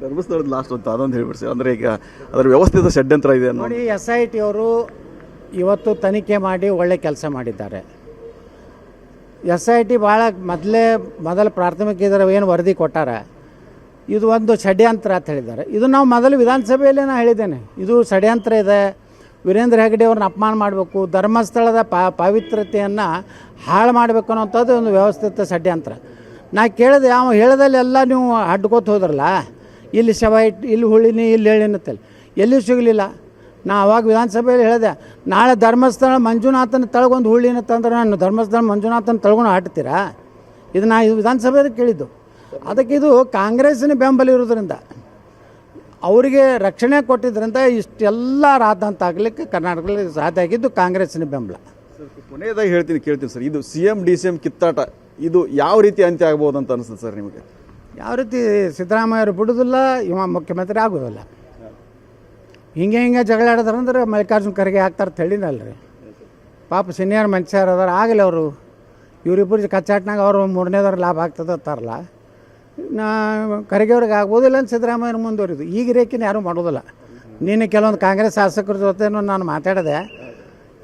ಧರ್ಮಸ್ಥಳದ ಲಾಸ್ಟ್ ಅಂತ ಅದೊಂದು ಹೇಳ್ಬಿಡಿ ಸರ್. ಅಂದರೆ ಈಗ ಅದರ ವ್ಯವಸ್ಥಿತ ಷಡ್ಯಂತ್ರ ಇದೆ ನೋಡಿ. SIT ಅವರು ಇವತ್ತು ತನಿಖೆ ಮಾಡಿ ಒಳ್ಳೆ ಕೆಲಸ ಮಾಡಿದ್ದಾರೆ. SIT ಭಾಳ ಮೊದಲ ಪ್ರಾಥಮಿಕ ಇದರ ಏನು ವರದಿ ಕೊಟ್ಟಾರ, ಇದು ಒಂದು ಷಡ್ಯಂತ್ರ ಅಂತ ಹೇಳಿದ್ದಾರೆ. ಇದು ನಾವು ಮೊದಲು ವಿಧಾನಸಭೆಯಲ್ಲೇ ನಾನು ಹೇಳಿದ್ದೇನೆ, ಇದು ಷಡ್ಯಂತ್ರ ಇದೆ. ವೀರೇಂದ್ರ ಹೆಗ್ಗಡೆ ಅವ್ರನ್ನ ಅಪಮಾನ ಮಾಡಬೇಕು, ಧರ್ಮಸ್ಥಳದ ಪವಿತ್ರತೆಯನ್ನು ಹಾಳು ಮಾಡಬೇಕು ಅನ್ನೋಂಥದ್ದು ಒಂದು ವ್ಯವಸ್ಥಿತ ಷಡ್ಯಂತ್ರ. ನಾ ಕೇಳಿದೆ, ಅವ ಹೇಳದಲ್ಲೆಲ್ಲ ನೀವು ಅಡ್ಕೋತ ಹೋದ್ರಲ್ಲ, ಇಲ್ಲಿ ಶವ ಇಟ್ಟು ಇಲ್ಲಿ ಹುಳಿನಿ ಇಲ್ಲಿ ಹೇಳಿನತ್ತಲ್ಲಿ ಎಲ್ಲಿ ಸಿಗಲಿಲ್ಲ. ನಾ ಅವಾಗ ವಿಧಾನಸಭೆಯಲ್ಲಿ ಹೇಳಿದೆ, ನಾಳೆ ಧರ್ಮಸ್ಥಳ ಮಂಜುನಾಥನ ತಳಗೊಂದು ಹುಳಿನ ತಂದ್ರೆ ನಾನು ಧರ್ಮಸ್ಥಳ ಮಂಜುನಾಥನ ತಳ್ಕೊಂಡು ಹಾಡ್ತೀರಾ? ಇದು ನಾ ಇದು ವಿಧಾನಸಭೆಯಲ್ಲಿ ಕೇಳಿದ್ದು. ಅದಕ್ಕೆ ಇದು ಕಾಂಗ್ರೆಸ್ಸಿನ ಬೆಂಬಲ ಇರೋದ್ರಿಂದ, ಅವರಿಗೆ ರಕ್ಷಣೆ ಕೊಟ್ಟಿದ್ದರಿಂದ ಇಷ್ಟೆಲ್ಲ ರಾದಂತ ಆಗಲಿಕ್ಕೆ ಕರ್ನಾಟಕದಲ್ಲಿ ಸಾಧ್ಯ ಆಗಿದ್ದು ಕಾಂಗ್ರೆಸ್ಸಿನ ಬೆಂಬಲ. ಕೊನೆಯದಾಗಿ ಕೇಳ್ತೀನಿ ಸರ್, ಇದು CM DCM ಕಿತ್ತಾಟ ಇದು ಯಾವ ರೀತಿ ಅಂತ್ಯ ಆಗ್ಬೋದು ಅಂತ ಅನಿಸುತ್ತೆ ಸರ್ ನಿಮಗೆ? ಯಾವ ರೀತಿ ಸಿದ್ದರಾಮಯ್ಯವರು ಬಿಡೋದಿಲ್ಲ, ಇವ ಮುಖ್ಯಮಂತ್ರಿ ಆಗೋದಿಲ್ಲ. ಹಿಂಗೆ ಜಗಳ ಆಡಿದ್ರಂದ್ರೆ ಮಲ್ಲಿಕಾರ್ಜುನ ಖರ್ಗೆ ಆಗ್ತಾರೆ ಹೇಳಿನಲ್ರಿ. ಪಾಪ ಸೀನಿಯರ್ ಮನುಷ್ಯರು ಅದಾರ, ಆಗಲಿ ಅವರು ಇವರಿಬ್ಬರು ಕಚ್ಚಾಟ್ನಾಗ ಅವರು ಮೂರನೇದವ್ರ ಲಾಭ ಆಗ್ತದೆ ಅಂತಾರಲ್ಲ. ಖರ್ಗೆ ಅವ್ರಿಗೆ ಆಗ್ಬೋದಿಲ್ಲ ಅಂತ ಸಿದ್ದರಾಮಯ್ಯನ ಮುಂದುವರಿದು. ಈಗ ರೇಖೆನ ಯಾರೂ ಮಾಡೋದಿಲ್ಲ. ನೀನು ಕೆಲವೊಂದು ಕಾಂಗ್ರೆಸ್ ಶಾಸಕರ ಜೊತೆನೂ ನಾನು ಮಾತಾಡಿದೆ,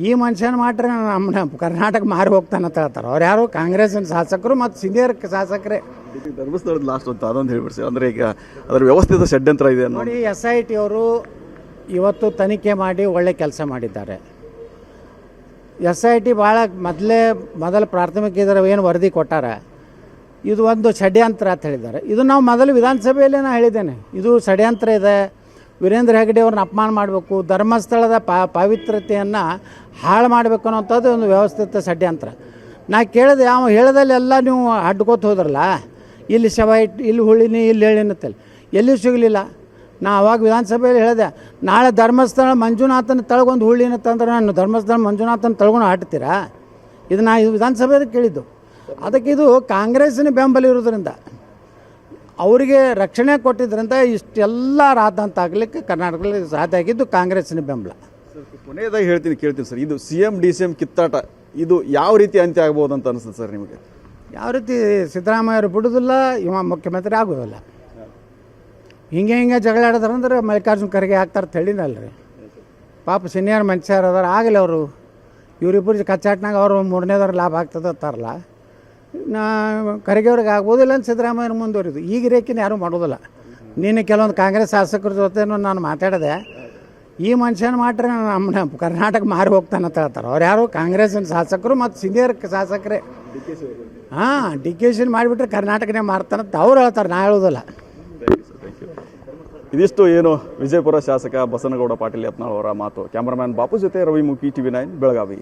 ಈ ಮನುಷ್ಯನ ಮಾಡ್ರೆ ನಮ್ಮ ಕರ್ನಾಟಕ ಮಾರಿ ಹೋಗ್ತಾನಂತ ಹೇಳ್ತಾರೆ. ಅವ್ರು ಯಾರು ಕಾಂಗ್ರೆಸ್ಸಿನ ಶಾಸಕರು ಮತ್ತು ಸೀನಿಯರ್ ಶಾಸಕರೇ. ಧರ್ಮಸ್ಥಳದ ಲಾಸ್ಟ್ ಅಂತ ಅದೊಂದು ಹೇಳ್ಬಿಡಿ ಸರ್. ಅಂದರೆ ಈಗ ಅದರ ವ್ಯವಸ್ಥಿತ ಷಡ್ಯಂತ್ರ ಇದೆ ನೋಡಿ. SIT ಅವರು ಇವತ್ತು ತನಿಖೆ ಮಾಡಿ ಒಳ್ಳೆ ಕೆಲಸ ಮಾಡಿದ್ದಾರೆ. SIT ಭಾಳ ಮೊದಲ ಪ್ರಾಥಮಿಕ ಇದರ ಏನು ವರದಿ ಕೊಟ್ಟಾರ, ಇದು ಒಂದು ಷಡ್ಯಂತ್ರ ಅಂತ ಹೇಳಿದ್ದಾರೆ. ಇದು ನಾವು ಮೊದಲು ವಿಧಾನಸಭೆಯಲ್ಲೇ ನಾನು ಹೇಳಿದ್ದೇನೆ, ಇದು ಷಡ್ಯಂತ್ರ ಇದೆ. ವೀರೇಂದ್ರ ಹೆಗ್ಗಡೆ ಅವ್ರನ್ನ ಅಪಮಾನ ಮಾಡಬೇಕು, ಧರ್ಮಸ್ಥಳದ ಪವಿತ್ರತೆಯನ್ನು ಹಾಳು ಮಾಡಬೇಕು ಅನ್ನೋಂಥದ್ದು ಒಂದು ವ್ಯವಸ್ಥಿತ ಷಡ್ಯಂತ್ರ. ನಾ ಕೇಳಿದೆ, ಅವ ಹೇಳದಲ್ಲೆಲ್ಲ ನೀವು ಅಡ್ಕೋತ ಹೋದ್ರಲ್ಲ, ಇಲ್ಲಿ ಶವ ಇಟ್ಟು ಇಲ್ಲಿ ಹುಳಿನಿ ಇಲ್ಲಿ ಹೇಳಿನತ್ತಲ್ಲಿ ಎಲ್ಲಿ ಸಿಗಲಿಲ್ಲ. ನಾ ಅವಾಗ ವಿಧಾನಸಭೆಯಲ್ಲಿ ಹೇಳಿದೆ, ನಾಳೆ ಧರ್ಮಸ್ಥಳ ಮಂಜುನಾಥನ ತಳಗೊಂದು ಹುಳಿನ ತಂದ್ರೆ ನಾನು ಧರ್ಮಸ್ಥಳ ಮಂಜುನಾಥನ ತಳ್ಕೊಂಡು ಹಾಡ್ತೀರಾ? ಇದು ನಾ ಇದು ವಿಧಾನಸಭೆಯಲ್ಲಿ ಕೇಳಿದ್ದು. ಅದಕ್ಕೆ ಇದು ಕಾಂಗ್ರೆಸ್ಸಿನ ಬೆಂಬಲ ಇರೋದ್ರಿಂದ, ಅವರಿಗೆ ರಕ್ಷಣೆ ಕೊಟ್ಟಿದ್ದರಿಂದ ಇಷ್ಟೆಲ್ಲ ರಾದಂತ ಆಗಲಿಕ್ಕೆ ಕರ್ನಾಟಕದಲ್ಲಿ ಸಾಧ್ಯ ಆಗಿದ್ದು ಕಾಂಗ್ರೆಸ್ಸಿನ ಬೆಂಬಲ. ಕೊನೆಯದಾಗಿ ಕೇಳ್ತೀನಿ ಸರ್, ಇದು CM DCM ಕಿತ್ತಾಟ ಇದು ಯಾವ ರೀತಿ ಅಂತ್ಯ ಆಗ್ಬೋದು ಅಂತ ಅನಿಸುತ್ತೆ ಸರ್ ನಿಮಗೆ? ಯಾವ ರೀತಿ ಸಿದ್ದರಾಮಯ್ಯವರು ಬಿಡೋದಿಲ್ಲ, ಇವ ಮುಖ್ಯಮಂತ್ರಿ ಆಗೋದಿಲ್ಲ. ಹಿಂಗೆ ಜಗಳ ಆಡಿದ್ರಂದ್ರೆ ಮಲ್ಲಿಕಾರ್ಜುನ ಖರ್ಗೆ ಆಗ್ತಾರೆ ಹೇಳಿನಲ್ರಿ. ಪಾಪ ಸೀನಿಯರ್ ಮನುಷ್ಯರು ಅದಾರ, ಆಗಲಿ ಅವರು ಇವರಿಬ್ಬರು ಕಚ್ಚಾಟ್ನಾಗ ಅವರು ಮೂರನೇದವ್ರ ಲಾಭ ಆಗ್ತದೆ ಅಂತಾರಲ್ಲ. ಖರ್ಗೆ ಅವ್ರಿಗೆ ಆಗ್ಬೋದಿಲ್ಲ ಅಂತ ಸಿದ್ದರಾಮಯ್ಯನ ಮುಂದುವರಿದು. ಈಗ ರೇಖೆನ ಯಾರೂ ಮಾಡೋದಿಲ್ಲ. ನೀನು ಕೆಲವೊಂದು ಕಾಂಗ್ರೆಸ್ ಶಾಸಕರ ಜೊತೆನೂ ನಾನು ಮಾತಾಡಿದೆ, ಈ ಮನುಷ್ಯನ ಮಾಡ್ರೆ ನಮ್ಮ ಕರ್ನಾಟಕ ಮಾರಿ ಹೋಗ್ತಾನಂತ ಹೇಳ್ತಾರೆ. ಅವ್ರು ಯಾರು ಕಾಂಗ್ರೆಸ್ಸಿನ ಶಾಸಕರು ಮತ್ತು ಸೀನಿಯರ್ ಶಾಸಕರೇ. DKC ಮಾಡಿಬಿಟ್ರೆ ಕರ್ನಾಟಕನೇ ಮಾರ್ತಾನಂತ ಅವ್ರು ಹೇಳ್ತಾರೆ, ನಾ ಹೇಳೋದಿಲ್ಲ. ಇದಿಷ್ಟು ಏನು ವಿಜಯಪುರ ಶಾಸಕ ಬಸನಗೌಡ ಪಾಟೀಲ್ ಯತ್ನಾಳ್ ಅವರ ಮಾತು. ಕ್ಯಾಮರಾಮ್ಯಾನ್ ಬಾಪು ಜೊತೆ ರವಿಮುಖಿ, TV9 ಬೆಳಗಾವಿ.